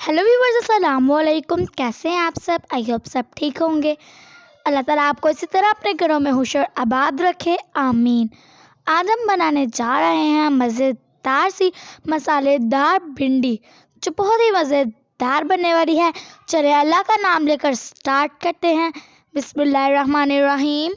Hello viewers, अस्सलाम वालेकुम। कैसे हैं आप सब? आई होप सब ठीक होंगे। अल्लाह ताला आपको इसी तरह अपने घरों में खुश और आबाद रखे, आमीन। आज हम बनाने जा रहे हैं मज़ेदार सी मसालेदार भिंडी, जो बहुत ही मज़ेदार बनने वाली है। चलिए अल्लाह का नाम लेकर स्टार्ट करते हैं। बिस्मिल्लाहिर्रहमानिर्रहीम।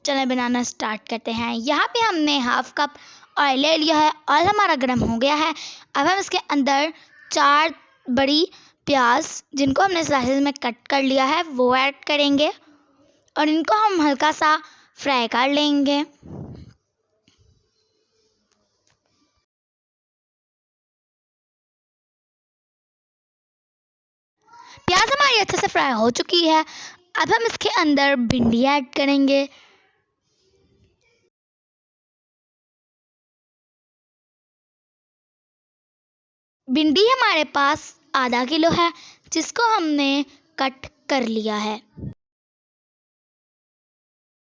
चलें बनाना स्टार्ट करते हैं। यहाँ पे हमने हाफ कप ऑयल ले लिया है। ऑयल हमारा गर्म हो गया है। अब हम इसके अंदर 4 बड़ी प्याज, जिनको हमने स्लाइसेस में कट कर लिया है, वो ऐड करेंगे और इनको हम हल्का सा फ्राई कर लेंगे। प्याज हमारी अच्छे से फ्राई हो चुकी है। अब हम इसके अंदर भिंडी ऐड करेंगे। भिंडी हमारे पास आधा किलो है, जिसको हमने कट कर लिया है।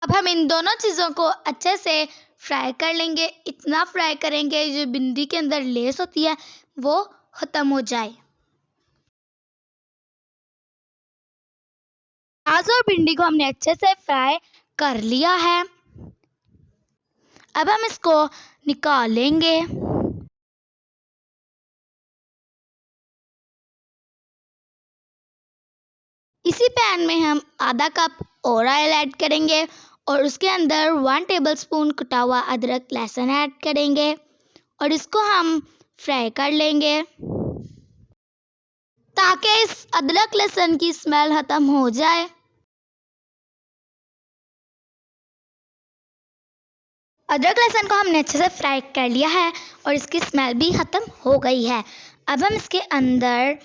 अब हम इन दोनों चीज़ों को अच्छे से फ्राई कर लेंगे। इतना फ्राई करेंगे जो भिंडी के अंदर लेस होती है वो ख़त्म हो जाए। प्याज और भिंडी को हमने अच्छे से फ्राई कर लिया है। अब हम इसको निकाल लेंगे। इसी पैन में हम आधा कप और ऑयल ऐड करेंगे और उसके अंदर 1 टेबलस्पून कटा हुआ अदरक लहसुन ऐड करेंगे और इसको हम फ्राई कर लेंगे ताकि इस अदरक लहसुन की स्मेल ख़त्म हो जाए। अदरक लहसुन को हमने अच्छे से फ्राई कर लिया है और इसकी स्मेल भी ख़त्म हो गई है। अब हम इसके अंदर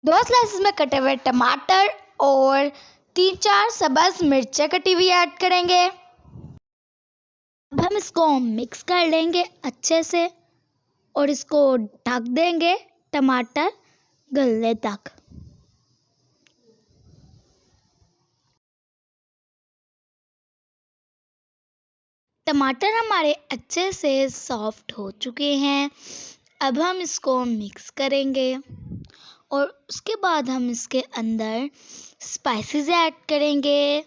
दो स्लाइसेस में कटे हुए टमाटर और 3-4 सब्ज़ मिर्चें कटी हुई ऐड करेंगे। अब हम इसको मिक्स कर लेंगे अच्छे से और इसको ढक देंगे टमाटर गलने तक। टमाटर हमारे अच्छे से सॉफ्ट हो चुके हैं। अब हम इसको मिक्स करेंगे और उसके बाद हम इसके अंदर स्पाइसेस ऐड करेंगे।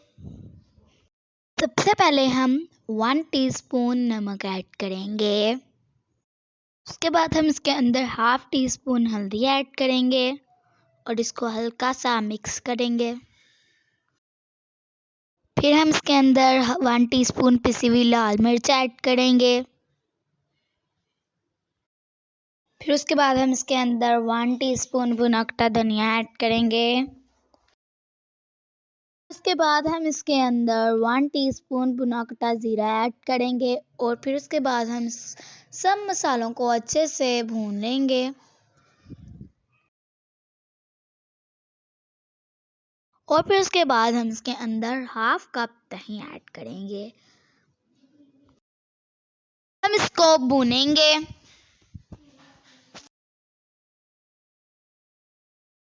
सबसे पहले हम 1 टीस्पून नमक ऐड करेंगे। उसके बाद हम इसके अंदर हाफ टी स्पून हल्दी ऐड करेंगे और इसको हल्का सा मिक्स करेंगे। फिर हम इसके अंदर 1 टीस्पून पिसी हुई लाल मिर्च ऐड करेंगे। फिर उसके बाद हम इसके अंदर 1 टीस्पून भुना कटा धनिया ऐड करेंगे। उसके बाद हम इसके अंदर 1 टीस्पून भुना कटा ज़ीरा ऐड करेंगे और फिर उसके बाद हम सब मसालों को अच्छे से भून लेंगे। और फिर उसके बाद हम इसके अंदर हाफ कप दही ऐड करेंगे। हम इसको भूनेंगे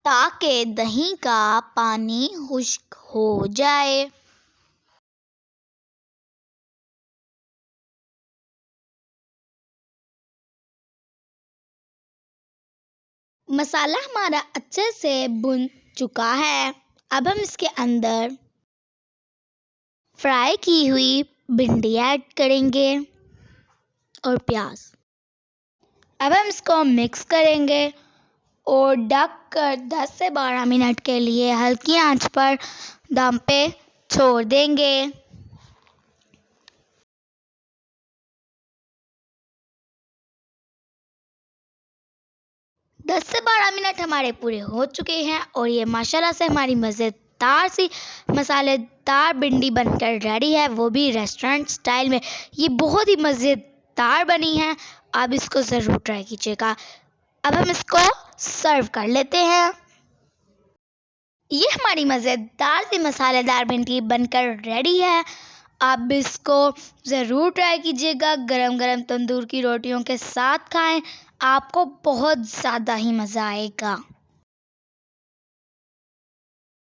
ताकि दही का पानी खुश्क हो जाए। मसाला हमारा अच्छे से भुन चुका है। अब हम इसके अंदर फ्राई की हुई भिंडी ऐड करेंगे और प्याज। अब हम इसको मिक्स करेंगे और ढक कर 10 से 12 मिनट के लिए हल्की आंच पर दम पे छोड़ देंगे। 10 से 12 मिनट हमारे पूरे हो चुके हैं और ये माशाल्लाह से हमारी मज़ेदार सी मसालेदार भिंडी बनकर रेडी है, वो भी रेस्टोरेंट स्टाइल में। ये बहुत ही मज़ेदार बनी है, आप इसको ज़रूर ट्राई कीजिएगा। अब हम इसको सर्व कर लेते हैं। ये हमारी मज़ेदार सी मसालेदार भिंडी बनकर रेडी है। आप इसको ज़रूर ट्राई कीजिएगा। गरम गरम तंदूर की रोटियों के साथ खाएं, आपको बहुत ज़्यादा ही मज़ा आएगा।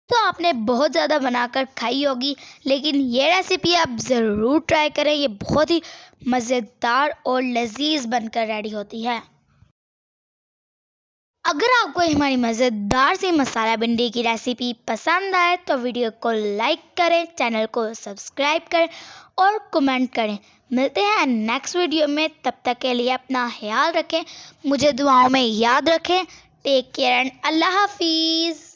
तो आपने बहुत ज़्यादा बनाकर खाई होगी, लेकिन ये रेसिपी आप ज़रूर ट्राई करें। ये बहुत ही मज़ेदार और लजीज बनकर रेडी होती है। अगर आपको हमारी मज़ेदार सी मसाला भिंडी की रेसिपी पसंद आए तो वीडियो को लाइक करें, चैनल को सब्सक्राइब करें और कमेंट करें। मिलते हैं नेक्स्ट वीडियो में, तब तक के लिए अपना ख्याल रखें, मुझे दुआओं में याद रखें। टेक केयर एंड अल्लाह हाफिज़।